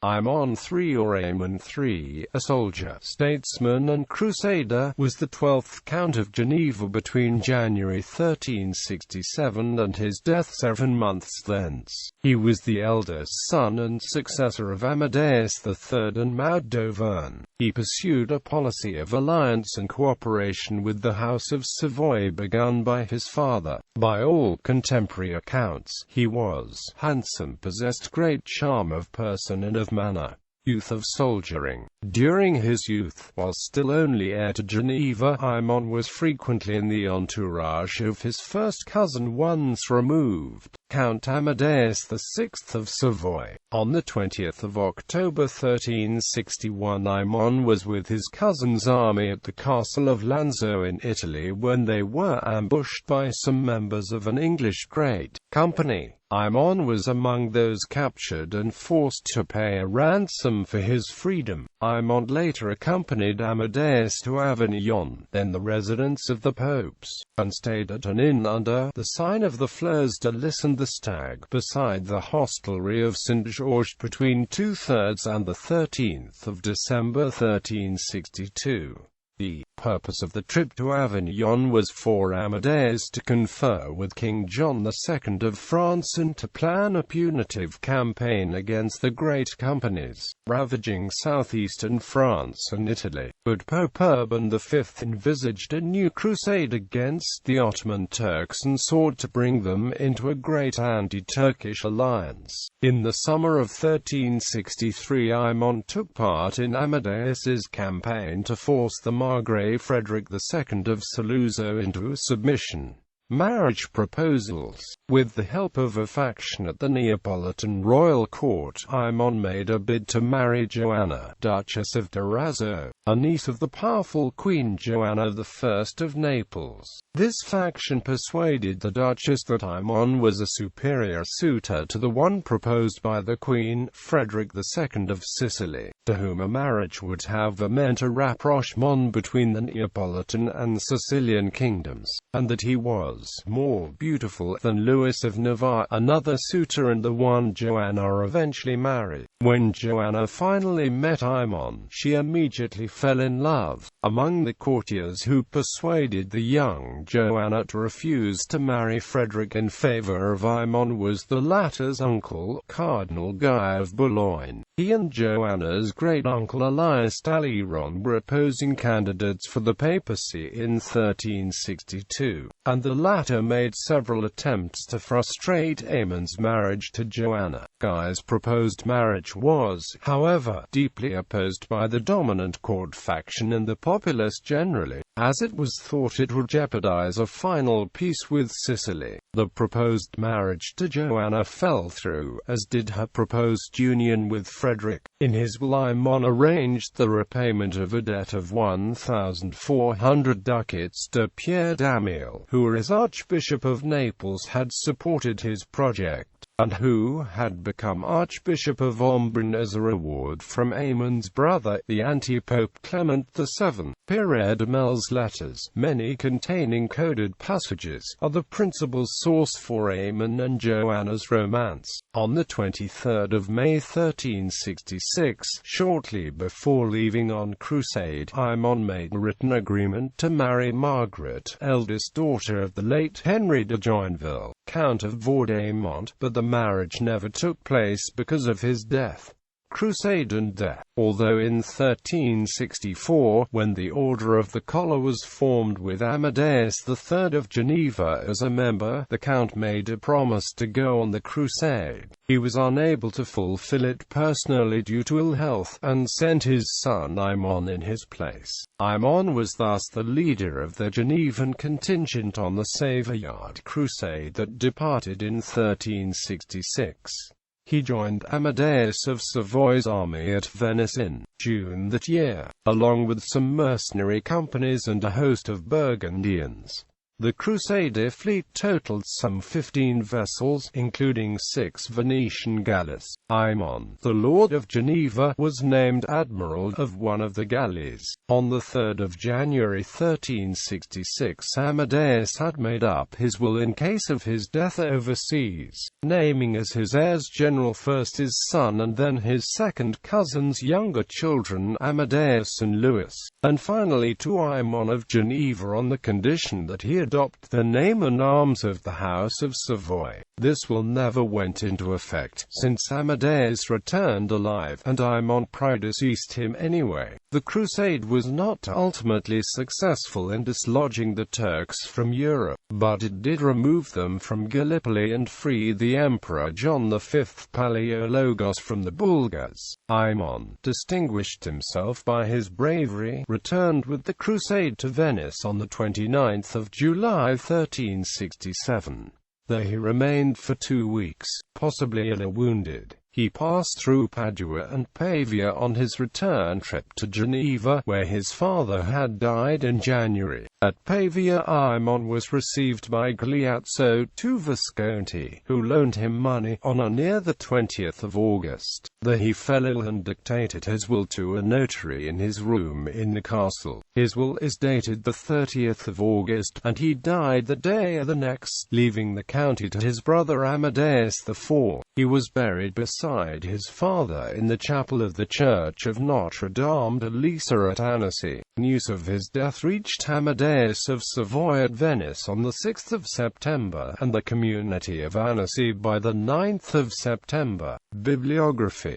Aymon III or Aymon III, a soldier, statesman and crusader, was the 12th Count of Geneva between January 1367 and his death 7 months thence. He was the eldest son and successor of Amadeus III and Mahaut. He pursued a policy of alliance and cooperation with the House of Savoy begun by his father. By all contemporary accounts, he was handsome, possessed great charm of person and of manner. Youth of soldiering. During his youth, while still only heir to Geneva, Aymon was frequently in the entourage of his first cousin once removed, Count Amadeus VI of Savoy. On the 20th of October 1361, Aymon was with his cousin's army at the castle of Lanzo in Italy when they were ambushed by some members of an English great company. Aymon was among those captured and forced to pay a ransom for his freedom. Aymon later accompanied Amadeus to Avignon, then the residence of the popes, and stayed at an inn under the sign of the Fleurs de Lys and the Stag, beside the hostelry of St. George, between 2/3 and the 13th of December 1362. The purpose of the trip to Avignon was for Amadeus to confer with King John II of France and to plan a punitive campaign against the great companies ravaging southeastern France and Italy. But Pope Urban V envisaged a new crusade against the Ottoman Turks and sought to bring them into a great anti-Turkish alliance. In the summer of 1363, Aymon took part in Amadeus's campaign to force the Margrave Frederick II of Saluzzo into submission. Marriage proposals. With the help of a faction at the Neapolitan royal court, Aymon made a bid to marry Joanna, Duchess of Durazzo, a niece of the powerful Queen Joanna I of Naples. This faction persuaded the Duchess that Aymon was a superior suitor to the one proposed by the Queen, Frederick II of Sicily, to whom a marriage would have meant a rapprochement between the Neapolitan and Sicilian kingdoms, and that he was more beautiful than Louis of Navarre, another suitor and the one Joanna eventually married. When Joanna finally met Aymon, she immediately fell in love. Among the courtiers who persuaded the young Joanna to refuse to marry Frederick in favor of Aymon was the latter's uncle, Cardinal Guy of Boulogne. He and Joanna's great-uncle Elias Talleyrand were opposing candidates for the papacy in 1362, and the latter made several attempts to frustrate Aymon's marriage to Joanna. Guy's proposed marriage was, however, deeply opposed by the dominant court faction and the populace generally, as it was thought it would jeopardize a final peace with Sicily. The proposed marriage to Joanna fell through, as did her proposed union with Frederick. In his will, Aymon arranged the repayment of a debt of 1,400 ducats to Pierre d'Amiel, who as Archbishop of Naples had supported his project, and who had become Archbishop of Embrun as a reward from Aymon's brother, the anti-pope Clement VII. Pierre d'Amiel's letters, many containing coded passages, are the principal source for Aymon and Joanna's romance. On the 23rd of May 1366, shortly before leaving on crusade, Aymon made a written agreement to marry Margaret, eldest daughter of the late Henry de Joinville, Count of Vaudémont, but the marriage never took place because of his death. Crusade and death. Although in 1364, when the Order of the Collar was formed with Amadeus III of Geneva as a member, the Count made a promise to go on the crusade. He was unable to fulfill it personally due to ill health, and sent his son Aymon in his place. Aymon was thus the leader of the Genevan contingent on the Savoyard crusade that departed in 1366. He joined Amadeus of Savoy's army at Venice in June that year, along with some mercenary companies and a host of Burgundians. The Crusader fleet totaled some 15 vessels, including 6 Venetian galleys. Aymon, the Lord of Geneva, was named admiral of one of the galleys. On 3 January 1366, Amadeus had made up his will in case of his death overseas, naming as his heirs general first his son and then his second cousin's younger children, Amadeus and Louis, and finally to Aymon of Geneva on the condition that he adopt the name and arms of the House of Savoy. This will never went into effect, since Amadeus returned alive, and Aimon predeceased him anyway. The crusade was not ultimately successful in dislodging the Turks from Europe, but it did remove them from Gallipoli and free the Emperor John V Palaiologos from the Bulgars. Aimon distinguished himself by his bravery, returned with the crusade to Venice on the 29th of July 1367. There he remained for 2 weeks, possibly ill or wounded. He passed through Padua and Pavia on his return trip to Geneva, where his father had died in January. At Pavia, Aymon was received by Galeazzo II Visconti, who loaned him money on or near the 20th of August. There he fell ill and dictated his will to a notary in his room in the castle. His will is dated the 30th of August, and he died the day of the next, leaving the county to his brother Amadeus IV. He was buried beside his father in the chapel of the Church of Notre Dame de Lisa at Annecy. News of his death reached Amadeus of Savoy at Venice on the 6th of September, and the community of Annecy by the 9th of September. Bibliography